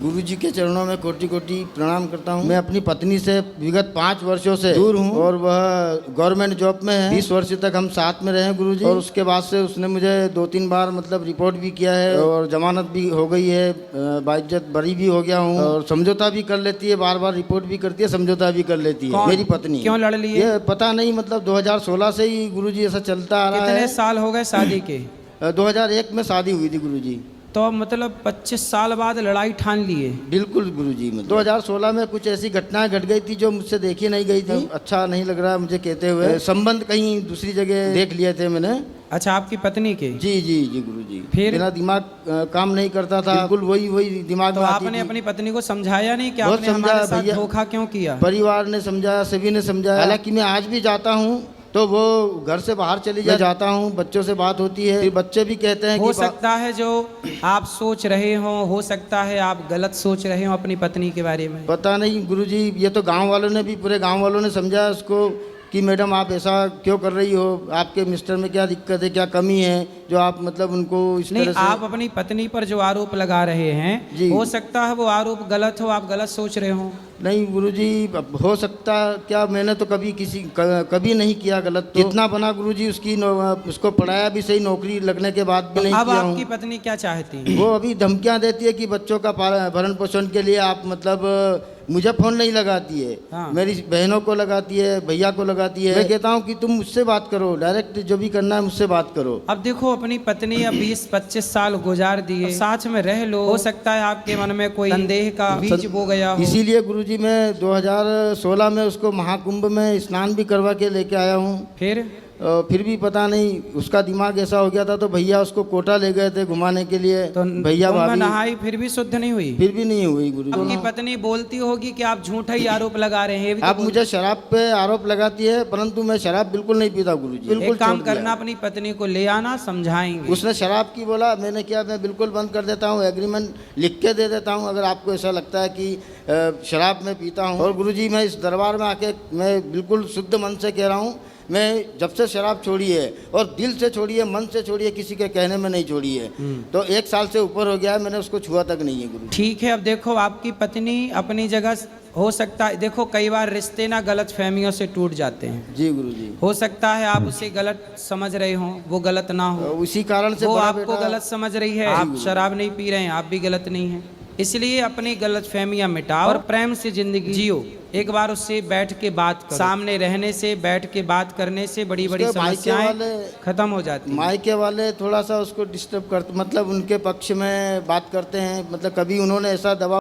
गुरु जी के चरणों में कोटि कोटि प्रणाम करता हूँ। मैं अपनी पत्नी से विगत 5 वर्षों से दूर हूँ और वह गवर्नमेंट जॉब में है। 20 वर्ष तक हम साथ में रहे गुरु जी, और उसके बाद से उसने मुझे 2-3 बार मतलब रिपोर्ट भी किया है और जमानत भी हो गई है, बाइज्जत बरी भी हो गया हूँ और समझौता भी कर लेती है, बार बार रिपोर्ट भी करती है, समझौता भी कर लेती है। मेरी पत्नी क्यों लड़ ली है? ये पता नहीं, मतलब 2016 से ही गुरु जी ऐसा चलता आ रहा है। कितने साल हो गए शादी के? 2001 में शादी हुई थी गुरु जी। तो मतलब 25 साल बाद लड़ाई ठान लिए? बिल्कुल गुरुजी। 2016 में कुछ ऐसी घटनाएं घट गई थी जो मुझसे देखी नहीं गई थी। अच्छा नहीं लग रहा मुझे कहते हुए, संबंध कहीं दूसरी जगह देख लिए थे मैंने। अच्छा, आपकी पत्नी के? जी जी जी गुरुजी। फिर मेरा दिमाग काम नहीं करता था, बिल्कुल वही दिमाग तो में आती आपने थी। अपनी पत्नी को समझाया नहीं कि बहुत आपने हमारे साथ भैया, धोखा क्यों किया? परिवार ने समझाया, सभी ने समझाया। हालांकि मैं आज भी जाता हूँ तो वो घर से बाहर चली जाता हूँ, बच्चों से बात होती है, फिर बच्चे भी कहते हैं हो कि सकता है जो आप सोच रहे हो सकता है आप गलत सोच रहे हो अपनी पत्नी के बारे में। पता नहीं गुरुजी, ये तो गांव वालों ने भी, पूरे गांव वालों ने समझाया उसको कि मैडम आप ऐसा क्यों कर रही हो, आपके मिस्टर में क्या दिक्कत है, क्या कमी है जो आप मतलब उनको इस नहीं, तरह से। आप अपनी पत्नी पर जो आरोप लगा रहे हैं, हो सकता है वो आरोप गलत हो, आप गलत सोच रहे हो। नहीं गुरुजी, अब हो सकता क्या, मैंने तो कभी कभी नहीं किया गलत। तो इतना बना गुरुजी, उसको पढ़ाया भी सही, नौकरी लगने के बाद भी नहीं अब किया आपकी हूँ। पत्नी क्या चाहती है? वो अभी धमकियां देती है कि बच्चों का भरण पोषण के लिए आप मतलब मुझे फोन नहीं लगाती है। हाँ। मेरी बहनों को लगाती है, भैया को लगाती है। मैं कहता हूँ कि तुम मुझसे बात करो, डायरेक्ट जो भी करना है मुझसे बात करो। अब देखो, अपनी पत्नी अब 20-25 साल गुजार दिए, साथ में रह लो, हो सकता है आपके मन में कोई संदेह का बीज बो गया हो। इसीलिए गुरुजी मैं 2016 में उसको महाकुंभ में स्नान भी करवा के लेके आया हूँ। फिर भी पता नहीं उसका दिमाग ऐसा हो गया था, तो भैया उसको कोटा ले गए थे घुमाने के लिए। तो भैया भाभी नहाई फिर भी शुद्ध नहीं हुई? फिर भी नहीं हुई गुरु। आपकी पत्नी बोलती होगी कि आप झूठा ही आरोप लगा रहे हैं। आप मुझे शराब पे आरोप लगाती है, परंतु मैं शराब बिल्कुल नहीं पीता गुरुजी। बिल्कुल एक काम करना, अपनी पत्नी को ले आना, समझाएंगे। उसने शराब की बोला, मैंने क्या, मैं बिल्कुल बंद कर देता हूँ, एग्रीमेंट लिख के दे देता हूँ अगर आपको ऐसा लगता है कि शराब में पीता हूँ। और गुरुजी मैं इस दरबार में आके मैं बिल्कुल शुद्ध मन से कह रहा हूँ, मैं जब से शराब छोड़ी है, और दिल से छोड़ी है, मन से छोड़ी है, किसी के कहने में नहीं छोड़ी है, तो 1 साल से ऊपर हो गया है, मैंने उसको छुआ तक नहीं है गुरु। ठीक है, अब देखो आपकी पत्नी अपनी जगह, हो सकता है, देखो कई बार रिश्ते ना गलत फहमियों से टूट जाते हैं। जी गुरु जी। हो सकता है आप उसे गलत समझ रहे हो, वो गलत ना हो, उसी कारण से वो आपको गलत समझ रही है। आप शराब नहीं पी रहे हैं, आप भी गलत नहीं है। इसलिए अपनी गलत फहमियां मिटाओ और प्रेम से जिंदगी जियो। एक बार उससे बैठ के बात करो। सामने रहने से, बैठ के बात करने से बड़ी बड़ी समस्याएं खत्म हो जाती हैं। मायके वाले थोड़ा सा उसको डिस्टर्ब करते, मतलब उनके पक्ष में बात करते हैं, मतलब कभी उन्होंने ऐसा दबाव